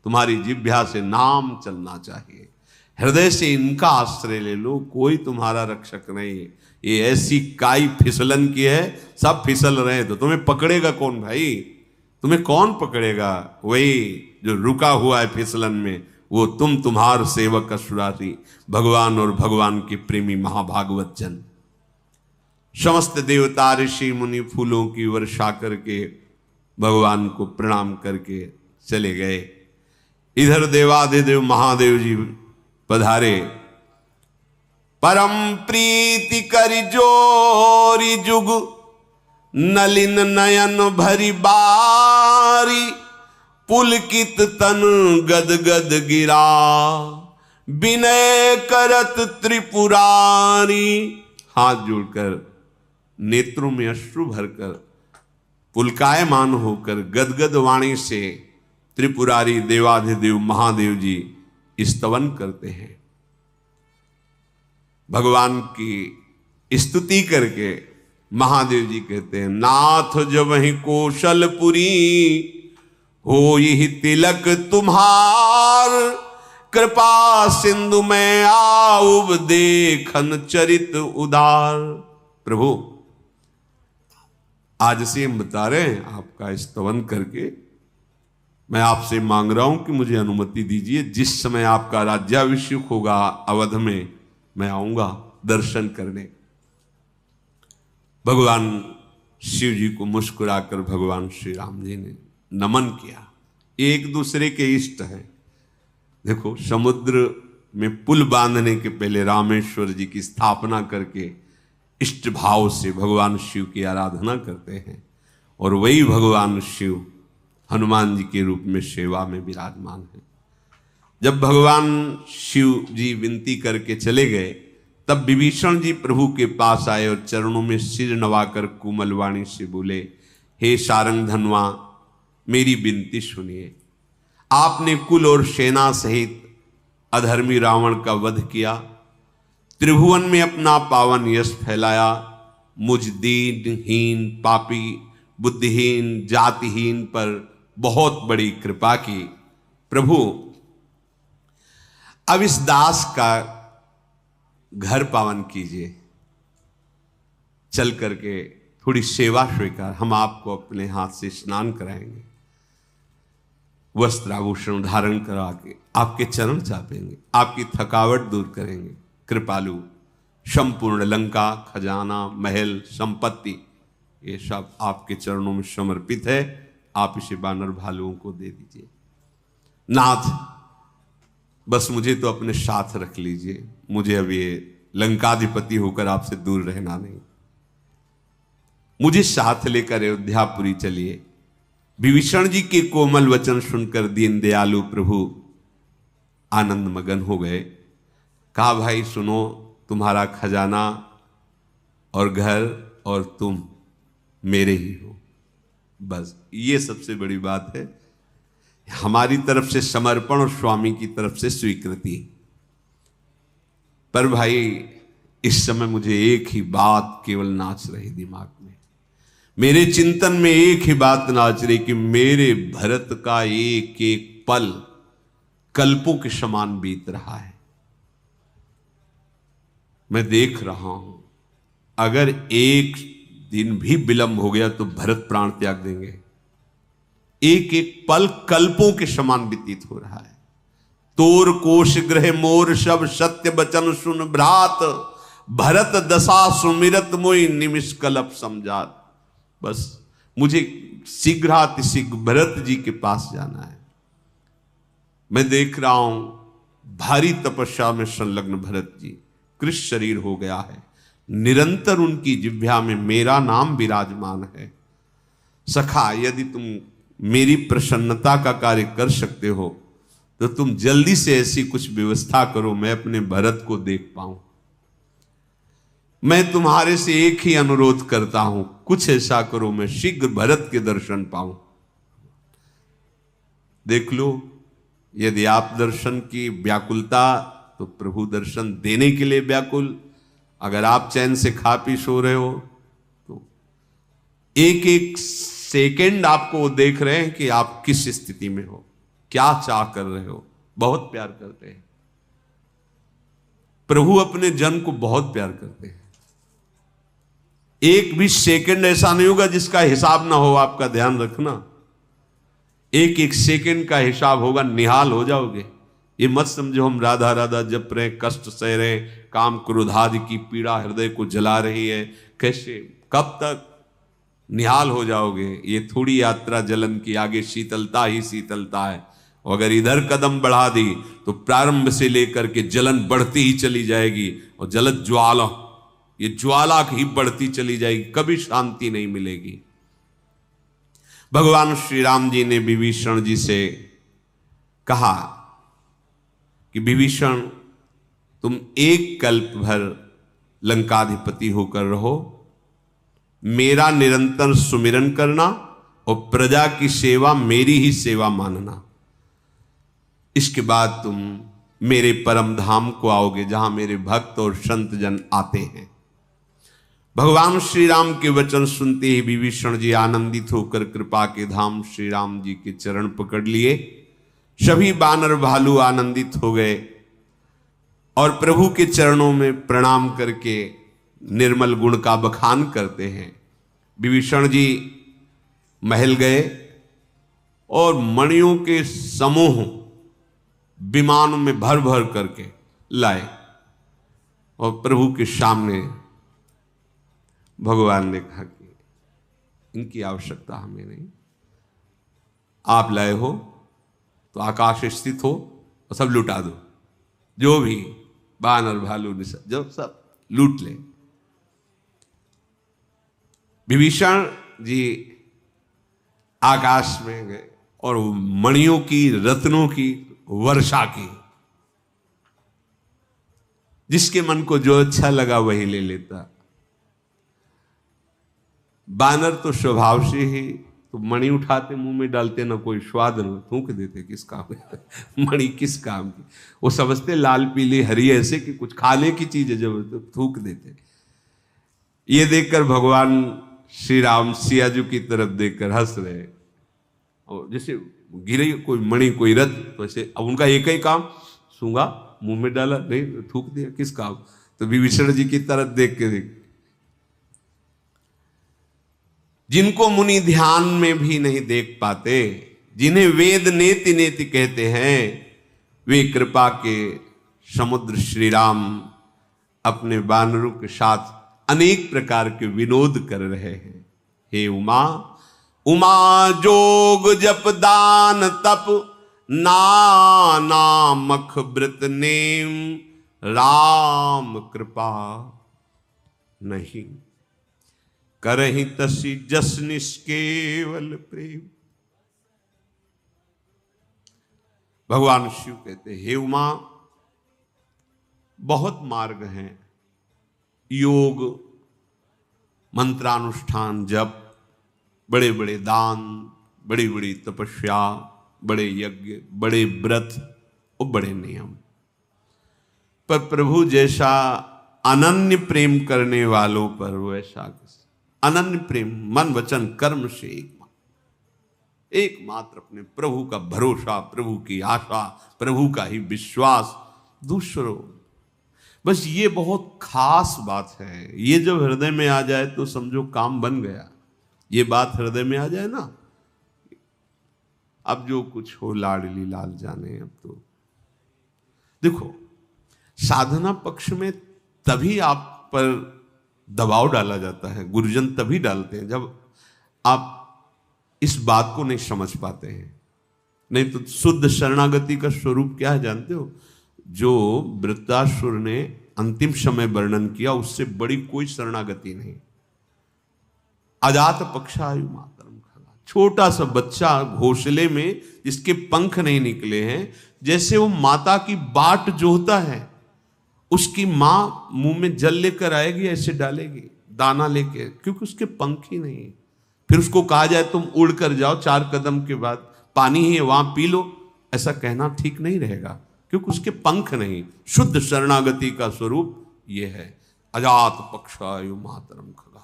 तुम्हारी जिह्वा से नाम चलना चाहिए, हृदय से इनका आश्रय ले लो, कोई तुम्हारा रक्षक नहीं है। ये ऐसी काई फिसलन की है, सब फिसल रहे हैं तो तुम्हें पकड़ेगा कौन भाई, तुम्हें कौन पकड़ेगा। वही जो रुका हुआ है फिसलन में, वो तुम्हार सेवक असुरारी भगवान और भगवान के प्रेमी महाभागवत जन। समस्त देवता ऋषि मुनि फूलों की वर्षा करके भगवान को प्रणाम करके चले गए। इधर देवाधिदेव महादेव जी पधारे। परम प्रीति करि जोरी जुग, नलिन नयन भरी बारी, पुलकित तन गद गद गिरा, विनय करत त्रिपुरारी। हाथ जोड़कर नेत्रों में अश्रु भरकर पुलकायमान होकर गदगद वाणी से त्रिपुरारी देवाधिदेव महादेव जी स्तवन करते हैं। भगवान की स्तुति करके महादेव जी कहते हैं, नाथ जब वही कौशलपुरी, हो यही तिलक तुम्हार, कृपा सिंधु में आउब देखन चरित उदार। प्रभु आज से हम बता रहे हैं आपका स्तवन करके मैं आपसे मांग रहा हूं कि मुझे अनुमति दीजिए, जिस समय आपका राज्याभिषेक होगा अवध में, मैं आऊंगा दर्शन करने। भगवान शिव जी को मुस्कुराकर भगवान श्री राम जी ने नमन किया। एक दूसरे के इष्ट हैं। देखो, समुद्र में पुल बांधने के पहले रामेश्वर जी की स्थापना करके इष्ट भाव से भगवान शिव की आराधना करते हैं, और वही भगवान शिव हनुमान जी के रूप में सेवा में विराजमान है। जब भगवान शिव जी विनती करके चले गए, तब विभीषण जी प्रभु के पास आए और चरणों में सिर नवाकर कोमल वाणी से बोले, हे सारंग धनवा, मेरी विनती सुनिए। आपने कुल और सेना सहित अधर्मी रावण का वध किया, त्रिभुवन में अपना पावन यश फैलाया, मुझ दीनहीन, पापी, बुद्धिहीन, जातिहीन पर बहुत बड़ी कृपा की। प्रभु, अब इस दास का घर पावन कीजिए, चल करके थोड़ी सेवा स्वीकार, हम आपको अपने हाथ से स्नान कराएंगे, वस्त्र आभूषण धारण करा के आपके चरण चापेंगे, आपकी थकावट दूर करेंगे। कृपालु, संपूर्ण लंका, खजाना, महल, संपत्ति, ये सब आपके चरणों में समर्पित है, आप इसे बानर भालुओं को दे दीजिए। नाथ, बस मुझे तो अपने साथ रख लीजिए, मुझे अब ये लंकाधिपति होकर आपसे दूर रहना नहीं, मुझे साथ लेकर अयोध्यापुरी चलिए। विभीषण जी के कोमल वचन सुनकर दीन दयालु प्रभु आनंद मगन हो गए। कहा, भाई सुनो, तुम्हारा खजाना और घर और तुम मेरे ही हो, बस ये सबसे बड़ी बात है। हमारी तरफ से समर्पण और स्वामी की तरफ से स्वीकृति। पर भाई, इस समय मुझे एक ही बात केवल नाच रही दिमाग में, मेरे चिंतन में एक ही बात नाच रही कि मेरे भरत का एक एक पल कल्पों के समान बीत रहा है। मैं देख रहा हूं, अगर एक दिन भी विलंब हो गया तो भरत प्राण त्याग देंगे। एक एक पल कल्पों के समान व्यतीत हो रहा है। तोर कोश ग्रह मोर सब सत्य बचन सुन भ्रात, भरत दशा सुमिरत मोई निमिष कल्प समझात। बस मुझे शीघ्रातिशीघ्र भरत जी के पास जाना है। मैं देख रहा हूं भारी तपस्या में संलग्न भरत जी, कृष्ण शरीर हो गया है, निरंतर उनकी जिह्वा में मेरा नाम विराजमान है। सखा, यदि तुम मेरी प्रसन्नता का कार्य कर सकते हो तो तुम जल्दी से ऐसी कुछ व्यवस्था करो, मैं अपने भरत को देख पाऊं। मैं तुम्हारे से एक ही अनुरोध करता हूं, कुछ ऐसा करो मैं शीघ्र भरत के दर्शन पाऊं। देख लो, यदि आप दर्शन की व्याकुलता, तो प्रभु दर्शन देने के लिए व्याकुल। अगर आप चैन से खा पी सो रहे हो तो एक एक सेकंड आपको वो देख रहे हैं कि आप किस स्थिति में हो, क्या चाह कर रहे हो। बहुत प्यार करते हैं प्रभु, अपने जन को बहुत प्यार करते हैं। एक भी सेकंड ऐसा नहीं होगा जिसका हिसाब ना हो, आपका ध्यान रखना। एक एक सेकंड का हिसाब होगा, निहाल हो जाओगे। ये मत समझो हम राधा राधा जप रहे, कष्ट सह रहे, काम क्रोधादि की पीड़ा हृदय को जला रही है, कैसे कब तक निहाल हो जाओगे। ये थोड़ी यात्रा जलन की, आगे शीतलता ही शीतलता है। अगर इधर कदम बढ़ा दी तो प्रारंभ से लेकर के जलन बढ़ती ही चली जाएगी, और जलद ज्वाला, ये ज्वाला ही बढ़ती चली जाएगी, कभी शांति नहीं मिलेगी। भगवान श्री राम जी ने विभीषण जी से कहा कि विभीषण, तुम एक कल्प भर लंकाधिपति होकर रहो, मेरा निरंतर सुमिरन करना और प्रजा की सेवा मेरी ही सेवा मानना। इसके बाद तुम मेरे परम धाम को आओगे, जहां मेरे भक्त और संत जन आते हैं। भगवान श्री राम के वचन सुनते ही विभीषण जी आनंदित होकर कृपा के धाम श्री राम जी के चरण पकड़ लिए। सभी बानर भालू आनंदित हो गए और प्रभु के चरणों में प्रणाम करके निर्मल गुण का बखान करते हैं। विभीषण जी महल गए, और मणियों के समूह विमानों में भर भर करके लाए और प्रभु के सामने भगवान ने कहा कि इनकी आवश्यकता हमें नहीं, आप लाए हो तो आकाश स्थित हो और सब लुटा दो, जो भी बानर भालू जो सब लूट ले। विभीषण जी आकाश में गए और मणियों की, रत्नों की वर्षा की। जिसके मन को जो अच्छा लगा वही ले लेता। बानर तो स्वभाव से ही तो मणि उठाते मुंह में डालते, ना कोई स्वाद न, थूक देते। किस काम मणि किस काम की? वो समझते लाल पीली हरी ऐसे कि कुछ खाने की चीज है, जब तो थूक देते। ये देखकर भगवान श्री राम सियाजू की तरफ देखकर हंस रहे, और जैसे गिरे कोई मणि कोई रत्न, तो ऐसे अब उनका एक ही काम, सूंघा मुंह में डाला, नहीं थूक दिया, किस काम? तो विभीषण जी की तरफ देख के देख, जिनको मुनि ध्यान में भी नहीं देख पाते, जिन्हें वेद नेति नेति कहते हैं, वे कृपा के समुद्र श्री राम अपने वानरों के साथ अनेक प्रकार के विनोद कर रहे हैं। हे उमा, उमा जोग जप दान तप नाना मख व्रत नेम, राम कृपा नहीं करहि तसी जस निष्केवल प्रेम। भगवान शिव कहते, हे उमा, बहुत मार्ग हैं, योग, मंत्रानुष्ठान, जप, बड़े बड़े दान, बड़ी बड़ी तपस्या, बड़े यज्ञ, बड़े व्रत और बड़े नियम, पर प्रभु जैसा अनन्य प्रेम करने वालों पर वैसा अनन्य प्रेम मन वचन कर्म से एकमात्र अपने प्रभु का भरोसा, प्रभु की आशा, प्रभु का ही विश्वास, दूसरों, बस ये बहुत खास बात है। ये जब हृदय में आ जाए तो समझो काम बन गया। ये बात हृदय में आ जाए ना, अब जो कुछ हो लाडली लाल जाने। अब तो देखो, साधना पक्ष में तभी आप पर दबाव डाला जाता है, गुरुजन तभी डालते हैं जब आप इस बात को नहीं समझ पाते हैं। नहीं तो शुद्ध शरणागति का स्वरूप क्या है जानते हो? जो वृत्तासुर ने अंतिम समय वर्णन किया, उससे बड़ी कोई शरणागति नहीं। अजात पक्षायु मातरम खगा, छोटा सा बच्चा घोंसले में जिसके पंख नहीं निकले हैं, जैसे वो माता की बाट जोहता है, उसकी मां मुंह में जल लेकर आएगी, ऐसे डालेगी दाना लेके, क्योंकि उसके पंख ही नहीं। फिर उसको कहा जाए तुम उड़ कर जाओ, 4 कदम के बाद पानी ही है वहां पी लो, ऐसा कहना ठीक नहीं रहेगा, क्योंकि उसके पंख नहीं। शुद्ध शरणागति का स्वरूप यह है, अजात पक्षायु मातरम खगा।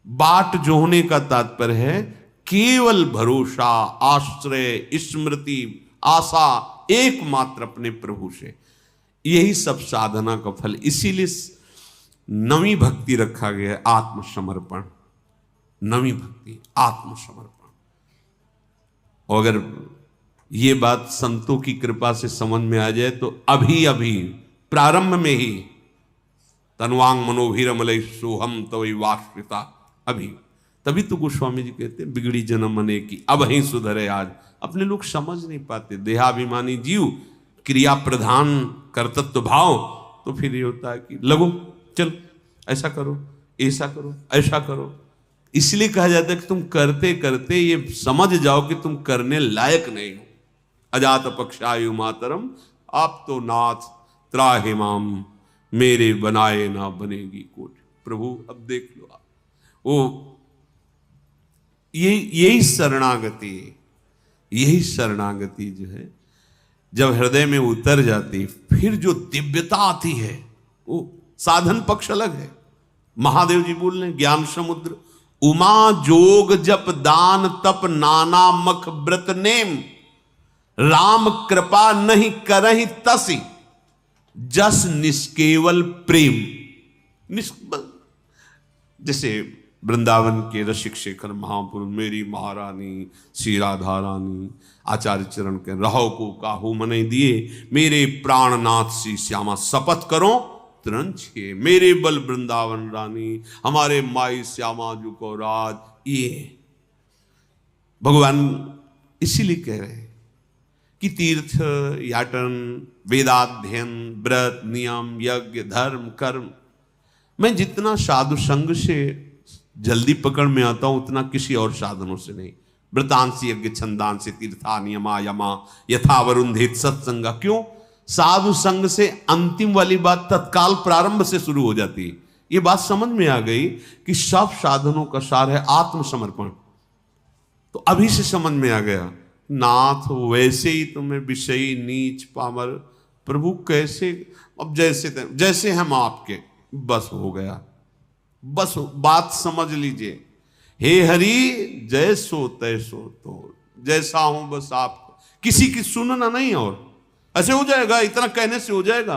बाट जोहने का तात्पर्य है केवल भरोसा, आश्रय, स्मृति, आशा एकमात्र अपने प्रभु से। यही सब साधना का फल। इसीलिए नवी भक्ति रखा गया है, आत्मसमर्पण। नवी भक्ति आत्मसमर्पण। और अगर ये बात संतों की कृपा से समझ में आ जाए तो अभी अभी प्रारंभ में ही तन्वांग मनोभीरमलय सोहम तवै वाश्रिता, अभी तभी तो गोस्वामी जी कहते हैं बिगड़ी जन्म मने की अब ही सुधरे आज। अपने लोग समझ नहीं पाते, देहाभिमानी जीव, क्रिया प्रधान कर्तृत्व भाव, तो फिर ये होता है कि लगो चल ऐसा करो, ऐसा करो, ऐसा करो। इसलिए कहा जाता है कि तुम करते करते ये समझ जाओ कि तुम करने लायक नहीं हो। अजात पक्षायु मातरम, आप तो नाथ त्राहि माम, मेरे बनाए ना बनेगी कोट। प्रभु अब देख लो आप, वो यही शरणागति, यही शरणागति जो है जब हृदय में उतर जाती, फिर जो दिव्यता आती है वो साधन पक्ष अलग है। महादेव जी बोल रहे ज्ञान समुद्र, उमा जोग जप दान तप नाना मख व्रत नेम, राम कृपा नहीं करहि तसी जस निष्केवल प्रेम। जैसे वृंदावन के रसिक शेखर महापुरुष मेरी महारानी श्री राधा रानी आचार्य चरण के रहो को काहू मने दिए, मेरे प्राणनाथ श्री श्यामा शपथ करो तरण छे, मेरे बल वृंदावन रानी हमारे माई श्यामा जी को राज। ये भगवान इसीलिए कह रहे हैं कि तीर्थ याटन वेदाध्ययन व्रत नियम यज्ञ धर्म कर्म, मैं जितना साधु संग से जल्दी पकड़ में आता हूं उतना किसी और साधनों से नहीं। व्रतांसी यज्ञ छंदांसी तीर्था नियमा यमा यथा वरुंधेत सत्संगा। क्यों? साधु संग से अंतिम वाली बात तत्काल प्रारंभ से शुरू हो जाती है। ये बात समझ में आ गई कि सब साधनों का सार है आत्मसमर्पण। तो अभी से समझ में आ गया, नाथ वैसे ही तुम्हें विषयी नीच पामर प्रभु कैसे, अब जैसे हम आपके, बस हो गया, बस बात समझ लीजिए। हे हरि जैसो तैसो, तो जैसा हूं बस आप, किसी की सुनना नहीं। और ऐसे हो जाएगा, इतना कहने से हो जाएगा,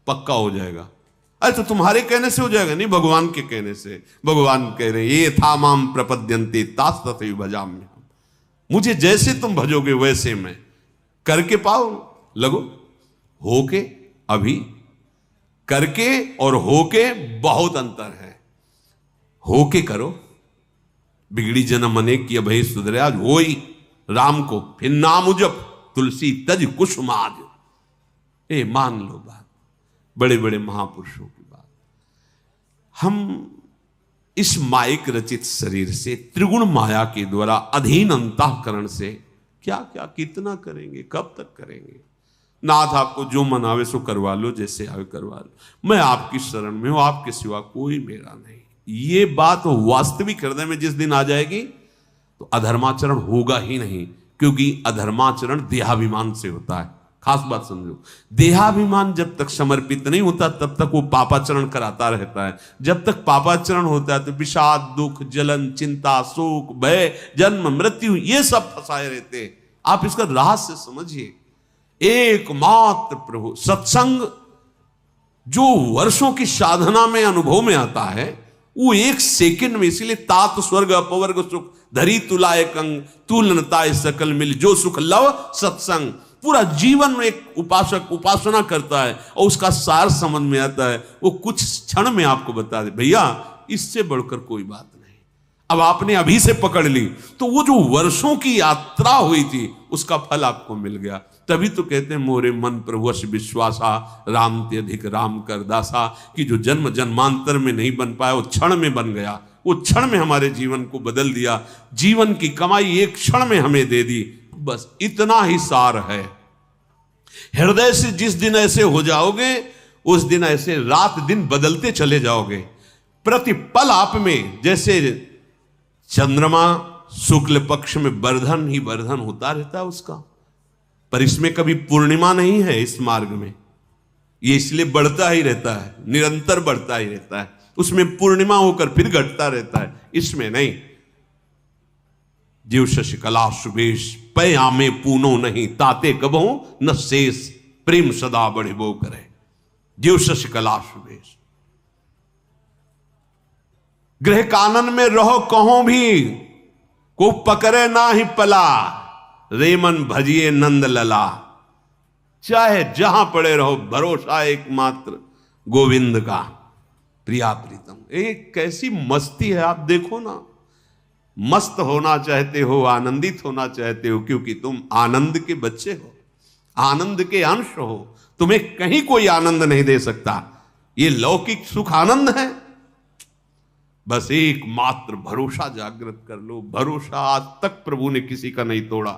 पक्का हो जाएगा। अरे तो तुम्हारे कहने से हो जाएगा नहीं, भगवान के कहने से। भगवान कह रहे ये था माम प्रपद्यन्ते तास तथैव भजाम्यहम्, मुझे जैसे तुम भजोगे वैसे मैं करके पाओ लगो। होके अभी, करके और होके बहुत अंतर है। होके करो, बिगड़ी जन मने की अभय सुधरे, आज हो ही राम को फिर नाम उजप तुलसी तज कुसुमाज। ए मान लो बात, बड़े बड़े महापुरुषों की बात। हम इस माइक रचित शरीर से त्रिगुण माया के द्वारा अधीन अंतःकरण से क्या क्या कितना करेंगे, कब तक करेंगे। नाथ आपको जो मन आवे सो करवा लो, जैसे आवे करवा लो, मैं आपकी शरण में हूं, आपके सिवा कोई मेरा नहीं। ये बात वास्तविक हृदय में जिस दिन आ जाएगी तो अधर्माचरण होगा ही नहीं, क्योंकि अधर्माचरण देहाभिमान से होता है। खास बात समझो, देहाभिमान जब तक समर्पित नहीं होता तब तक वो पापाचरण कराता रहता है। जब तक पापाचरण होता है तो विषाद दुख जलन चिंता शोक भय जन्म मृत्यु ये सब फंसाए रहते हैं। आप इसका रहस्य समझिए। एकमात्र प्रभु सत्संग जो वर्षों की साधना में अनुभव में आता है, वो एक सेकंड में, इसीलिए तात स्वर्ग अपवर्ग सुख धरी तुलाए कंग तुलनताए सकल मिल, जो सुख लव सत्संग। पूरा जीवन में एक उपासक उपासना करता है और उसका सार समझ में आता है, वो कुछ क्षण में आपको बता दे भैया इससे बढ़कर कोई बात नहीं। अब आपने अभी से पकड़ ली तो वो जो वर्षों की यात्रा हुई थी उसका फल आपको मिल गया। तभी तो कहते हैं मोरे मन प्रभुवश विश्वासा राम ते अधिक राम कर दासा, कि जो जन्म जन्मांतर में नहीं बन पाया वो क्षण में बन गया। वो क्षण में हमारे जीवन को बदल दिया, जीवन की कमाई एक क्षण में हमें दे दी। बस इतना ही सार है। हृदय से जिस दिन ऐसे हो जाओगे उस दिन ऐसे रात दिन बदलते चले जाओगे। प्रतिपल आप में जैसे चंद्रमा शुक्ल पक्ष में वर्धन ही वर्धन होता रहता है उसका, पर इसमें कभी पूर्णिमा नहीं है। इस मार्ग में ये इसलिए बढ़ता ही रहता है, निरंतर बढ़ता ही रहता है। उसमें पूर्णिमा होकर फिर घटता रहता है, इसमें नहीं। जीव शशिकला सुबेश पै आमे पूनो नहीं, ताते कबहू न शेष प्रेम सदा बढ़िबो करे। जीव शशिकला सुबेश गृह कानन में रहो कहो भी, को पकड़े ना ही पला, रेमन भजिए नंद लला। चाहे जहां पड़े रहो भरोसा एकमात्र गोविंद का। प्रिया प्रीतम, एक कैसी मस्ती है। आप देखो ना, मस्त होना चाहते हो, आनंदित होना चाहते हो, क्योंकि तुम आनंद के बच्चे हो, आनंद के अंश हो। तुम्हें कहीं कोई आनंद नहीं दे सकता। ये लौकिक सुख आनंद है। बस एकमात्र भरोसा जागृत कर लो। भरोसा आज तक प्रभु ने किसी का नहीं तोड़ा।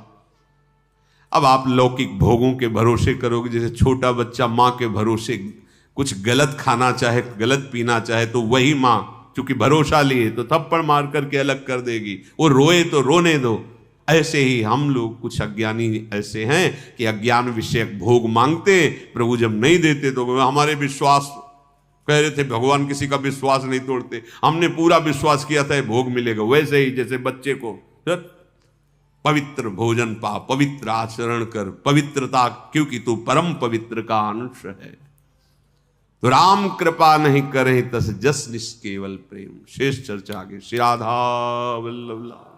अब आप लौकिक भोगों के भरोसे करोगे, जैसे छोटा बच्चा मां के भरोसे कुछ गलत खाना चाहे, गलत पीना चाहे, तो वही मां क्योंकि भरोसा लिए तो थप्पड़ मार करके अलग कर देगी। वो रोए तो रोने दो। ऐसे ही हम लोग कुछ अज्ञानी ऐसे हैं कि अज्ञान विषयक भोग मांगते, प्रभु जब नहीं देते तो हमारे विश्वास, कह रहे थे भगवान किसी का विश्वास नहीं तोड़ते, हमने पूरा विश्वास किया था भोग मिलेगा। वैसे ही जैसे बच्चे को पवित्र भोजन पा, पवित्र आचरण कर, पवित्रता, क्योंकि तू परम पवित्र का अंश है। तो राम कृपा नहीं करें तस जस निष्केवल प्रेम। शेष चर्चा आगे। श्री राधा वल्लभ लाल।